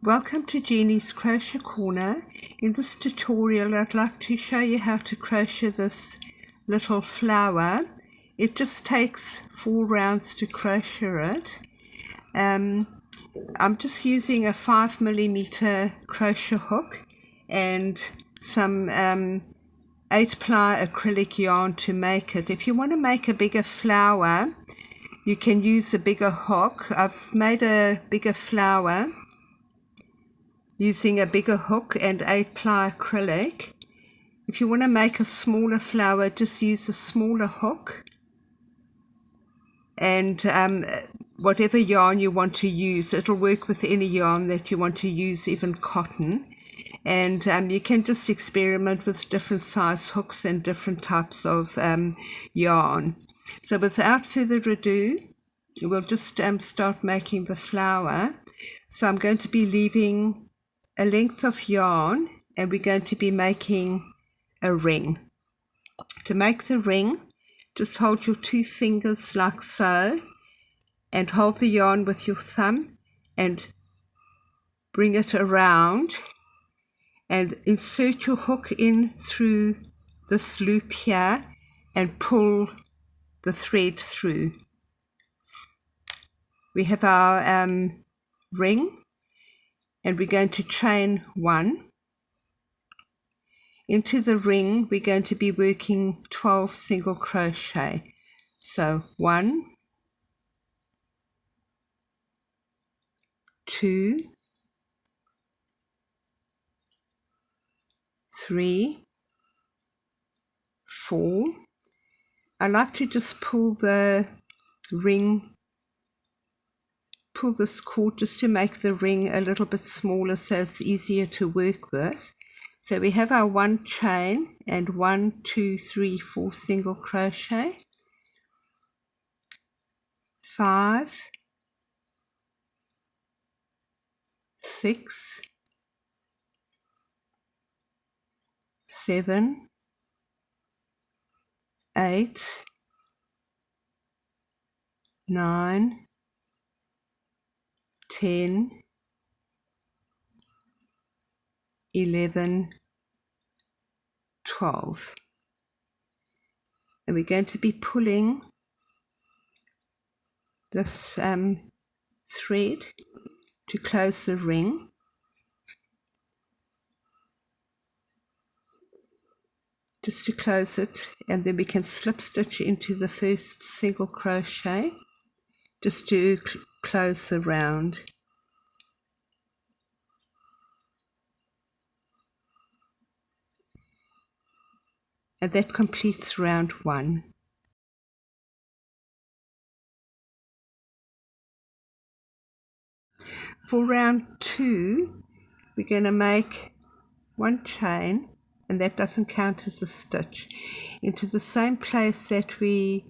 Welcome to Genie's Crochet Corner. In this tutorial I'd like to show you how to crochet this little flower. It just takes 4 rounds to crochet it. I'm just using a 5mm crochet hook and some 8-ply acrylic yarn to make it. If you want to make a bigger flower, you can use a bigger hook. I've made a bigger flower using a bigger hook and 8-ply acrylic. If you want to make a smaller flower, just use a smaller hook and whatever yarn you want to use. It'll work with any yarn that you want to use, even cotton. And you can just experiment with different size hooks and different types of yarn. So without further ado, we'll just start making the flower. So I'm going to be leaving a length of yarn and we're going to be making a ring. To make the ring, just hold your 2 fingers like so and hold the yarn with your thumb and bring it around and insert your hook in through this loop here and pull the thread through. We have our ring and we're going to chain 1. Into the ring we're going to be working 12 single crochet. So 1, 2, 3, 4. I like to just pull the ring, pull this cord just to make the ring a little bit smaller so it's easier to work with. So we have our 1 chain and 1, 2, 3, 4 single crochet, 5, 6, 7, 8, 9, 10, 11, 12. And we're going to be pulling this thread to close the ring. Just to close it, and then we can slip stitch into the first single crochet just to close the round. And that completes round 1. For round 2, we're going to make 1 chain, and that doesn't count as a stitch, into the same place that we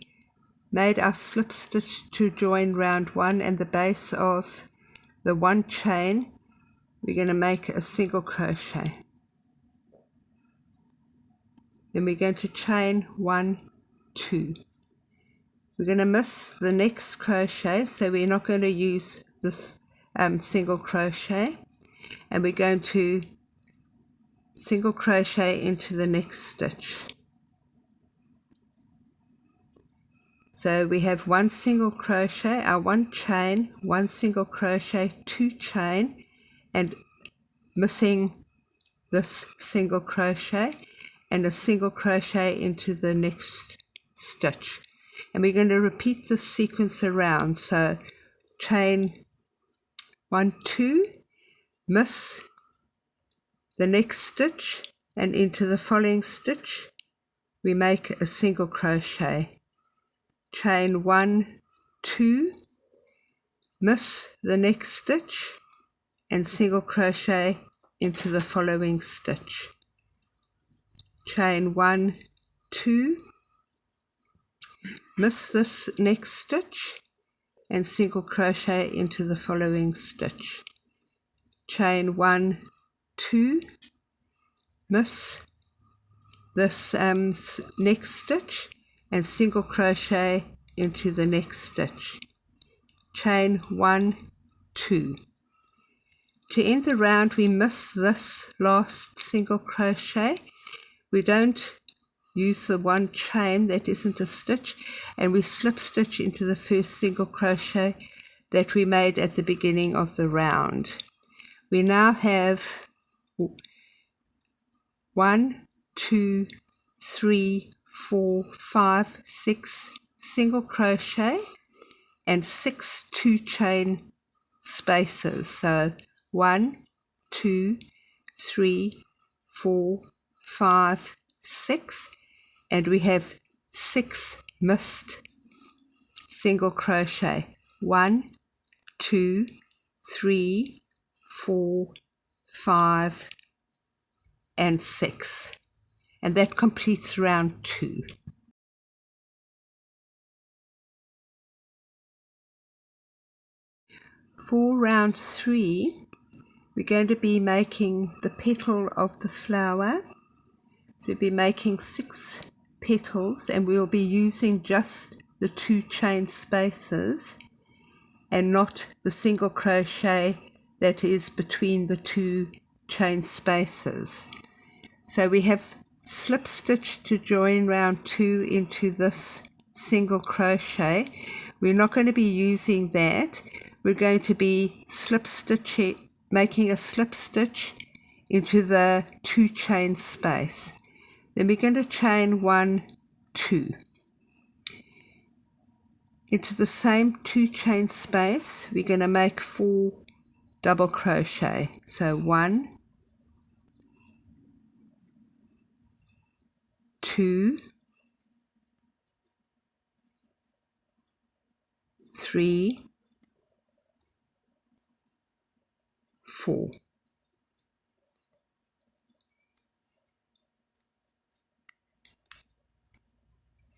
made our slip stitch to join round 1 and the base of the 1 chain. We're going to make a single crochet. Then we're going to chain 1, 2. We're going to miss the next crochet, so we're not going to use this single crochet, and we're going to single crochet into the next stitch. So we have 1 single crochet, our 1 chain, 1 single crochet, 2 chain, and missing this single crochet and a single crochet into the next stitch. And we're going to repeat this sequence around. So chain 1, 2, miss the next stitch, and into the following stitch we make a single crochet. Chain 1, 2, miss the next stitch, and single crochet into the following stitch. Chain 1, 2, miss this next stitch, and single crochet into the following stitch. Chain 1, 2, miss this next stitch, and single crochet into the next stitch. Chain 1, 2. To end the round, we miss this last single crochet. We don't use the one chain that isn't a stitch, and we slip stitch into the first single crochet that we made at the beginning of the round. We now have 1, 2, 3, 4, 5, 6 single crochet and 6 2-chain spaces. So 1, 2, 3, 4, 5, 6, and we have 6 missed single crochet. 1, 2, 3, 4, 5, and 6, and that completes round 2. For round 3, we're going to be making the petal of the flower. So we'll be making 6 petals, and we'll be using just the 2 chain spaces and not the single crochet that is between the 2 chain spaces. So we have slip stitch to join round 2 into this single crochet. We're not going to be using that. We're going to be making a slip stitch into the 2 chain space. Then we're going to chain 1, 2. Into the same 2 chain space, we're going to make 4 double crochet. So 1, 2, 3, 4.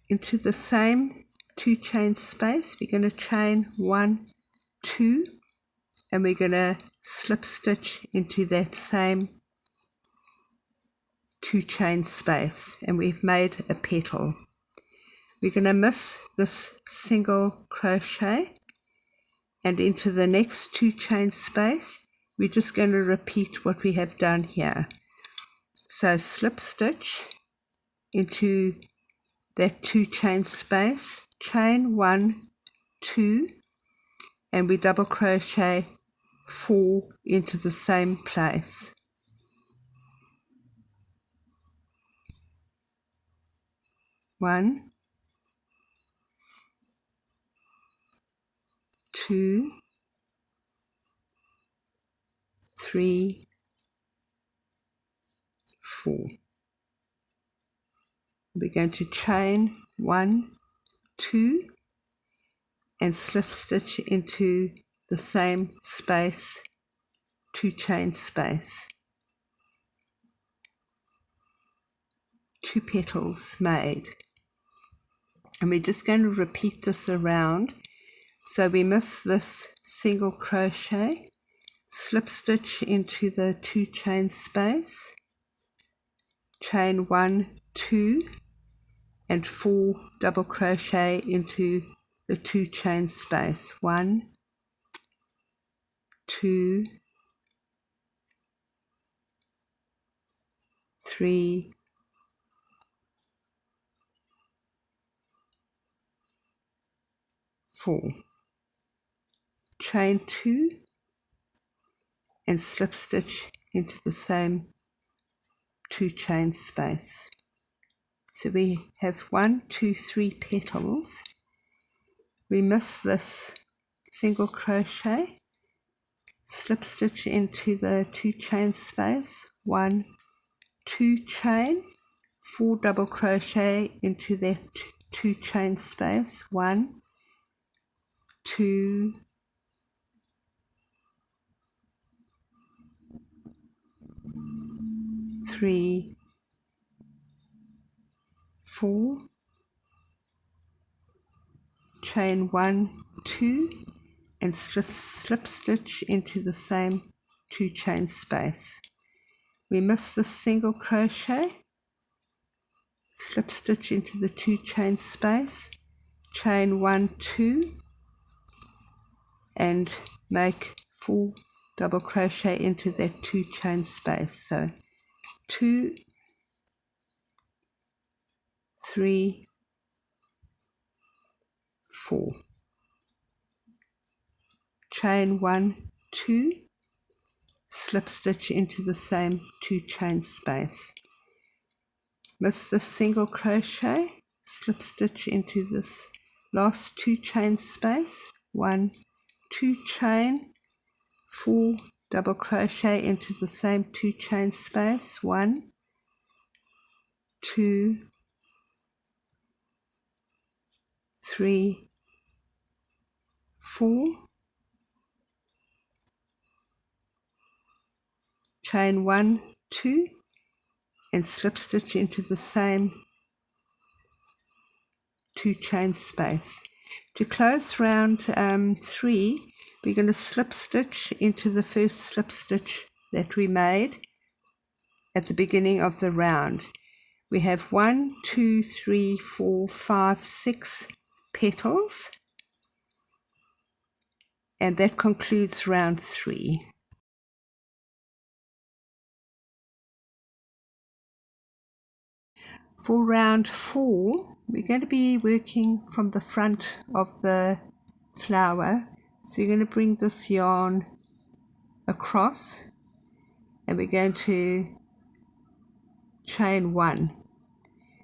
Into the same 2 chain space, we're going to chain 1, 2, and we're going to slip stitch into that same 2 chain space, and we've made a petal. We're going to miss this single crochet, and into the next 2 chain space we're just going to repeat what we have done here. So slip stitch into that 2 chain space, chain 1, 2, and we double crochet 4 into the same place. 1, 2, 3, 4. We're going to chain 1, 2, and slip stitch into the same space, 2 chain space. 2 petals made, and we're just going to repeat this around. So we miss this single crochet, slip stitch into the 2 chain space, chain 1, 2, and 4 double crochet into the 2 chain space. 1, 2, 3, 4. Chain 2 and slip stitch into the same 2 chain space. So we have 1, 2, 3 petals. We miss this single crochet, slip stitch into the 2 chain space, 1, 2 chain, 4 double crochet into that 2 chain space, 1, 2, 3, 4, chain 1, 2, and slip stitch into the same 2 chain space. We miss the single crochet, slip stitch into the 2 chain space, chain 1, 2, and make 4 double crochet into that 2 chain space. So 2, 3, 4, chain 1, 2, slip stitch into the same 2 chain space. Miss the single crochet, slip stitch into this last 2 chain space, 1, 2 chain, 4, double crochet into the same 2 chain space, 1, 2, 3, 4, chain 1, 2, and slip stitch into the same 2 chain space. To close round 3, we're going to slip stitch into the first slip stitch that we made at the beginning of the round. We have 1, 2, 3, 4, 5, 6 petals, and that concludes round 3. For round 4, we're going to be working from the front of the flower. So you're going to bring this yarn across, and we're going to chain 1.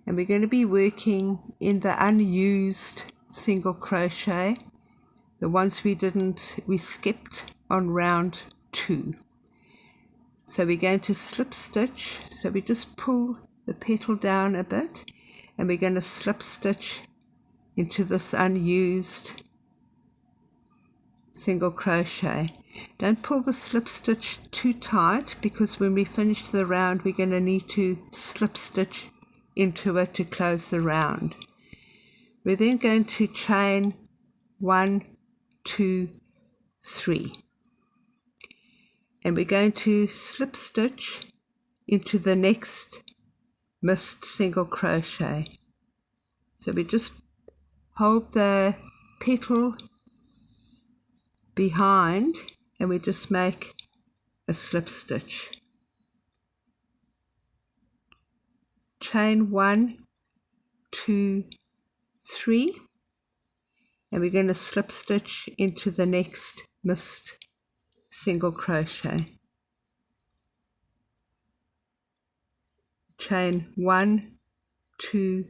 And we're going to be working in the unused single crochet, the ones we skipped on round 2. So we're going to slip stitch, so we just pull the petal down a bit, and we're going to slip stitch into this unused single crochet. Don't pull the slip stitch too tight, because when we finish the round we're going to need to slip stitch into it to close the round. We're then going to chain 1, 2, 3, and we're going to slip stitch into the next missed single crochet. So we just hold the petal behind and we just make a slip stitch. Chain 1, 2, 3, and we're going to slip stitch into the next missed single crochet. Chain 1, 2,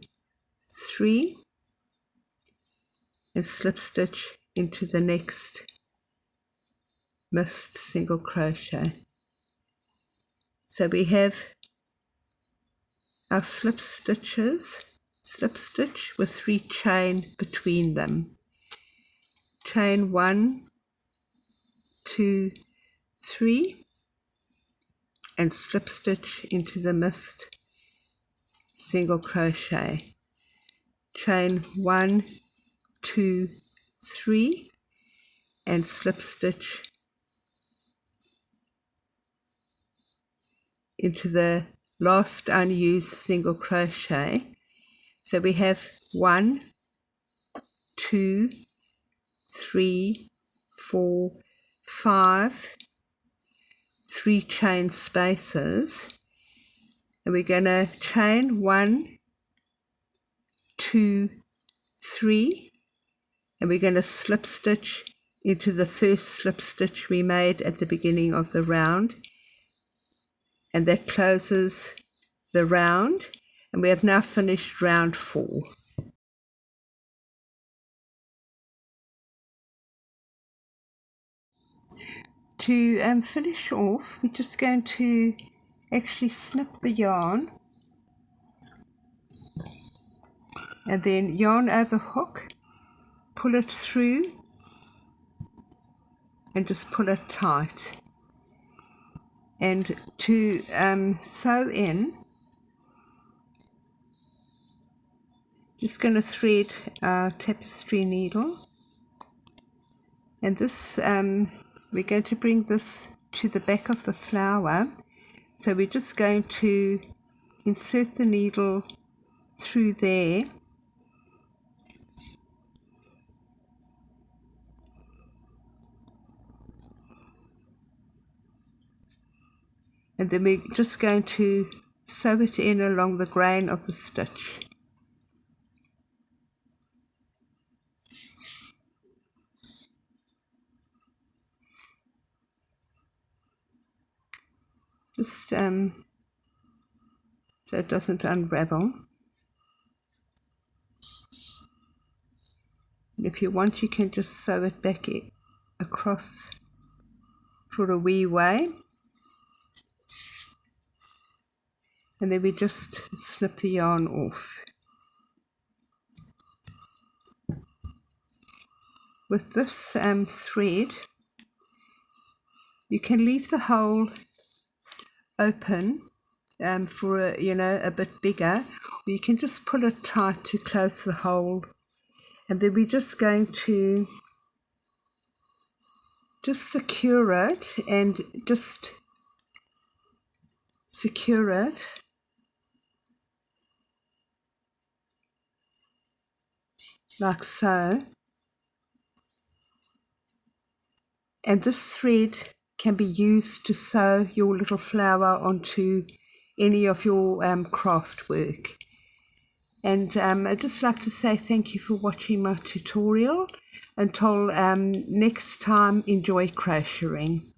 3, and slip stitch into the next missed single crochet. So we have our slip stitches, slip stitch with 3 chain between them. Chain 1, 2, 3, and slip stitch into the missed single crochet. Chain 1, 2, 3, and slip stitch into the last unused single crochet. So we have 1, 2, 3, 4, 5, 3 chain spaces, and we're going to chain 1, 2, 3, and we're going to slip stitch into the first slip stitch we made at the beginning of the round, and that closes the round, and we have now finished round 4. To finish off, we're just going to actually snip the yarn and then yarn over hook, pull it through and just pull it tight. And to sew in, just going to thread our tapestry needle, and this we're going to bring this to the back of the flower. So we're just going to insert the needle through there, and then we're just going to sew it in along the grain of the stitch. Just so it doesn't unravel. If you want, you can just sew it back across for a wee way, and then we just snip the yarn off. With this thread, you can leave the hole open for a bit bigger, or you can just pull it tight to close the hole, and then we're just going to secure it, and just secure it like so. And this thread can be used to sew your little flower onto any of your craft work. And I'd just like to say thank you for watching my tutorial. Until next time, enjoy crocheting.